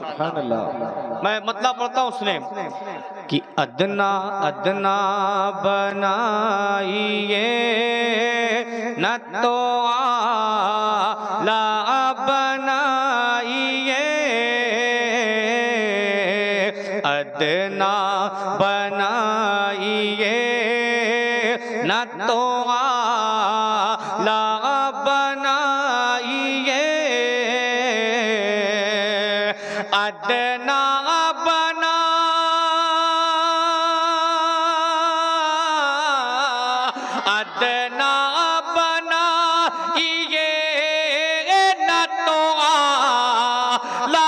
سبحان اللہ. میں مطلب پڑھتا ہوں سنیں کہ ادنا ادنا بنائیے نہ تو اعلیٰ بنائیے، ادنا بنائیے نہ تو اعلیٰ بنائیے، ادنا ادنا بنائیے نہ تو اعلیٰ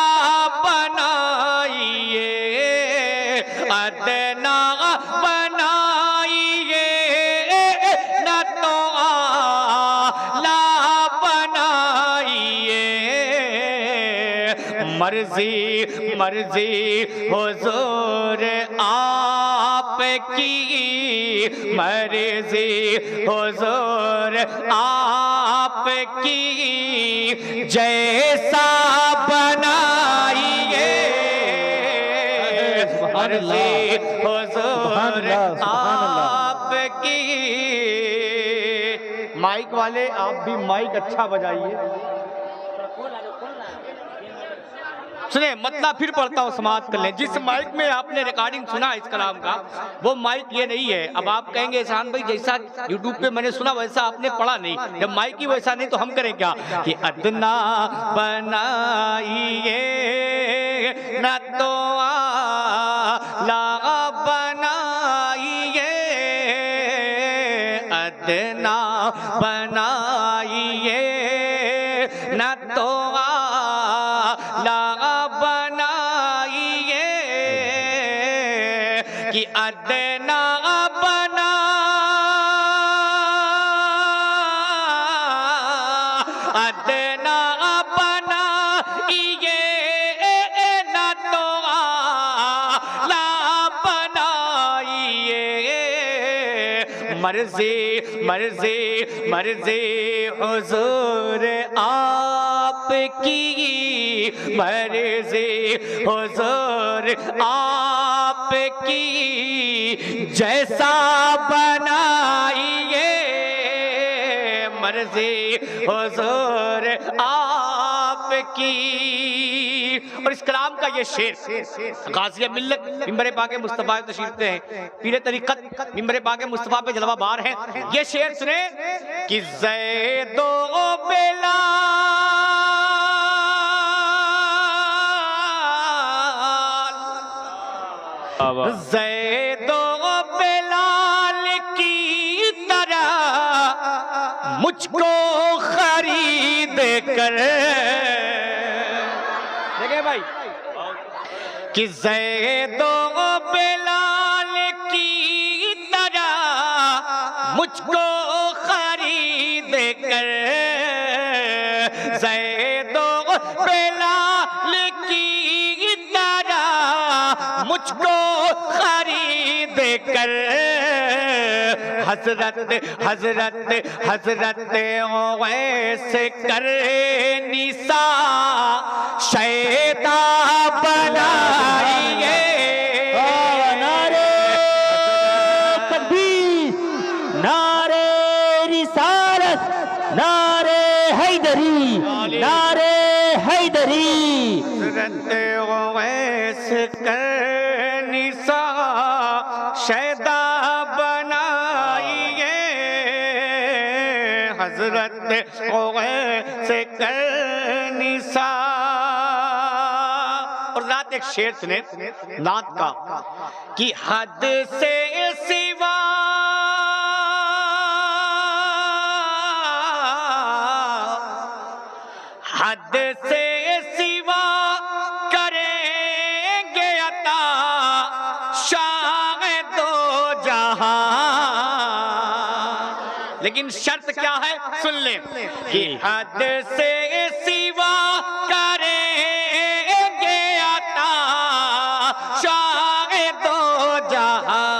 بنائیے، ادنا بنائیے نہ تو اعلیٰ بنائیے، مرضی مرضی حضور آپ کی، مرضی حضور آپ کی، جیسا بنائیے، مرضی حضور آپ کی. مائک والے آپ بھی مائک اچھا بجائیے. سنیں مطلب پھر پڑھتا ہوں، سماعت کر لیں. جس مائک میں آپ نے ریکارڈنگ سنا اس کلام کا وہ مائک یہ نہیں ہے. اب آپ کہیں گے احسان بھائی جیسا یوٹیوب پہ میں نے سنا ویسا آپ نے پڑھا نہیں. جب مائک ہی ویسا نہیں تو ہم کریں کیا؟ کہ ادنا بنائیے نہ تو اعلیٰ بنائیے، ادنا بنائیے نہ تو اعلیٰ بنائیے، کہ ادنا ادنا بنائیے نہ تو اعلیٰ بنائیے، مرضی مرضی مرضی حضور آپ کی، مرضی حضور آپ کی، جیسا بنائیے، مرضی حضور آپ کی. اور اس کلام کا یہ شعر غازی ملت منبر پاک مصطفیٰ تشریف ہیں، پیر طریقت منبر پاک مصطفیٰ پہ جلوہ بار ہیں. یہ شعر سنیں کہ زید و بلال، زید و بلال کی طرح مجھ کو خرید کر، دیکھیں بھائی، کہ زید و بلال کی طرح مجھ کو خرید کر، زید و بلال کی طرح مجھ کو خرید کر، حضرت حضرت حضرت اویس کرنیسا شیدا بنائیے، نعرہ تکبیر، نعرہ رسالت، نعرہ حیدری، نعرہ حیدری. حضرت اویس کرنیسا شیدا بنائیے، حضرت اویس کرنیسا. اور رات ایک شعر سنیں نعت کا کہ حد سے سوا حد سے سوا کریں گے عطا شاہ دو جہاں، لیکن شرط کیا ہے سن لیں کہ حد سے سوا کریں گے عطا شاہ دو جہاں،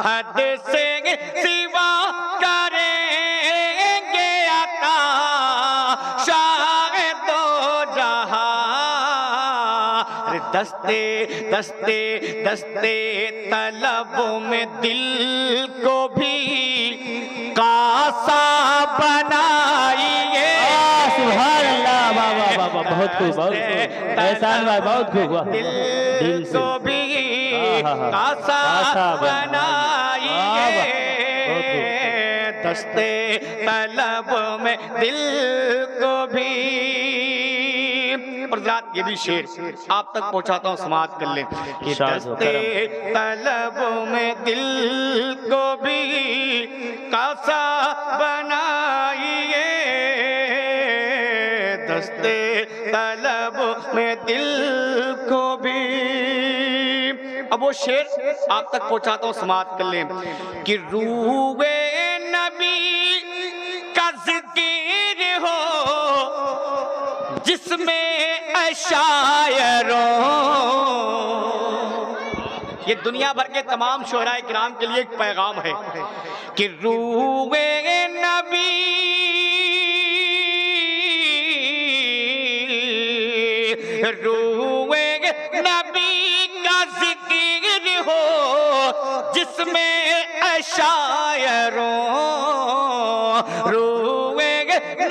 حد سے سوا کریں گے عطا شاہ دو جہاں، دستے دستے دستے طلب میں دل کو بھی کاسا بنائیے. سبحان اللہ. واہ واہ واہ واہ، بہت خوب بہت خوب احسان بھائی، بہت خوب. واہ دل سے کو بھی کاسا بنائیے. دستے طلب میں دل کو بھی. اور ذات یہ بھی شعر آپ تک پہنچاتا ہوں، سماعت کر لیں. کہ دستے طلب میں دل کو بھی کاسا بنائیے. دستے طلب میں دل کو بھی. اب وہ شعر آپ تک پہنچاتا ہوں، سماعت کر لیں. کہ روح نبی کا ذکر ہو جس میں شاعروں. یہ دنیا بھر کے تمام شعراء کرام کے لیے ایک پیغام ہے کہ روح نبی روح نبی کا ذکر ہو جس میں شاعروں. روح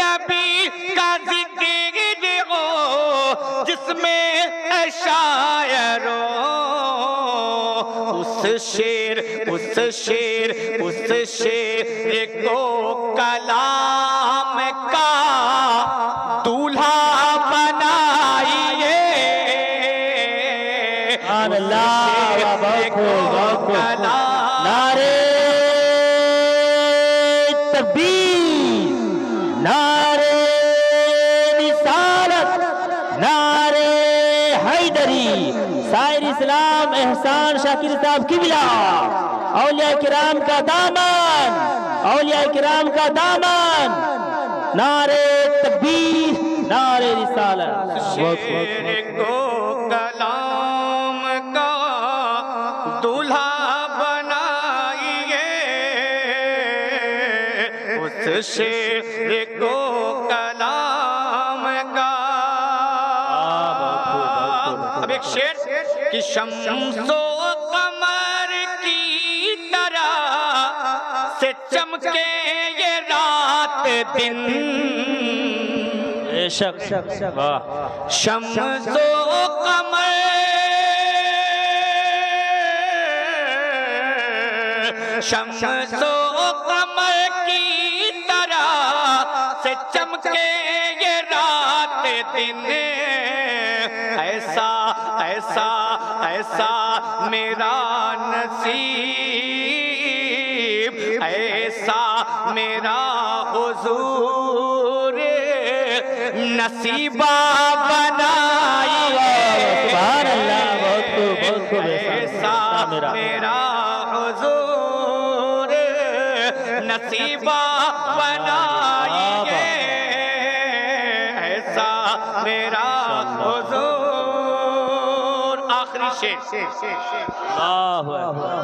نبی کا ذکر ہو جس میں شاعروں. اس شعر کو کلام کا دولہا بنائیے. سبحان اللہ. بہت خوب بہت خوب. نعرے تکبیر، نعرے رسالت، نعرے حیدری. سائر اسلام احسان شاکر صاحب قبلہ، اولیاء کرام کا دامن، اولیاء کرام کا دامن. نعرے تکبیر، نعرے رسالت. شعر کو کلام کا دولہا بنائیے. اس شعر کو کلام کا. اب ایک شعر کہ شمس و قمر کی طرح سے چمکے یہ رات دن. شمس و قمر شمس و قمر کی طرح سے چمکے یہ رات دن. ایسا ایسا ایسا میرا نصیب، ایسا میرا حضور نصیبہ بنائیے. سبحان اللہ. بہت خوب بہت خوب. ایسا میرا حضور نصیبہ بنائیے. ایسا میرا حضور. آخری شعر. اللہ اکبر.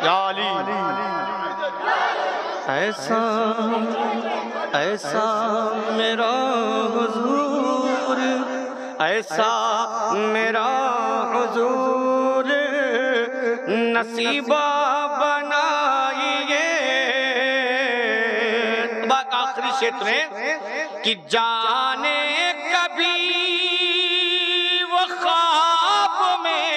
یا علی. ایسا ایسا میرا حضور، ایسا میرا حضور نصیبہ بنائیے. آخری شعر میں کہ جانے کبھی وہ خواب میں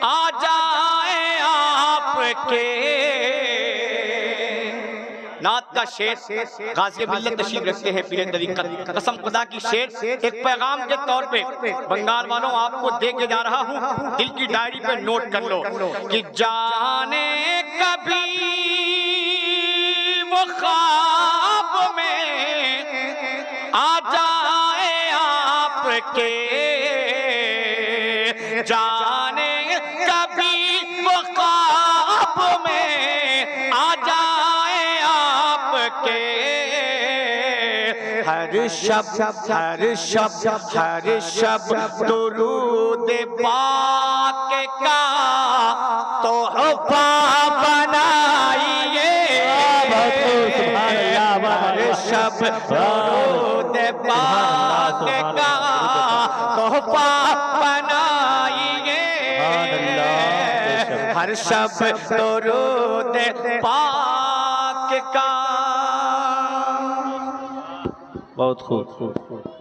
آ جائے آپ کے. نعت کا شعر غازی ملت تشریف رکھتے ہیں پیر طریقت. قسم خدا کی شعر ایک پیغام کے طور پہ بنگال والوں آپ کو دے کے جا رہا ہوں. دل کی ڈائری پہ نوٹ کر لو کہ جانے کبھی وہ خواب میں آ جائے آپ کے. جانے کبھی وہ خواب میں آ جائے آپ کے. ہر شب ہر شب ہر شب درود پاک کا تحفہ بنائیے. شب درود پاک کا تحفہ بنائیے ہر شب درود پاک کا بہت خوب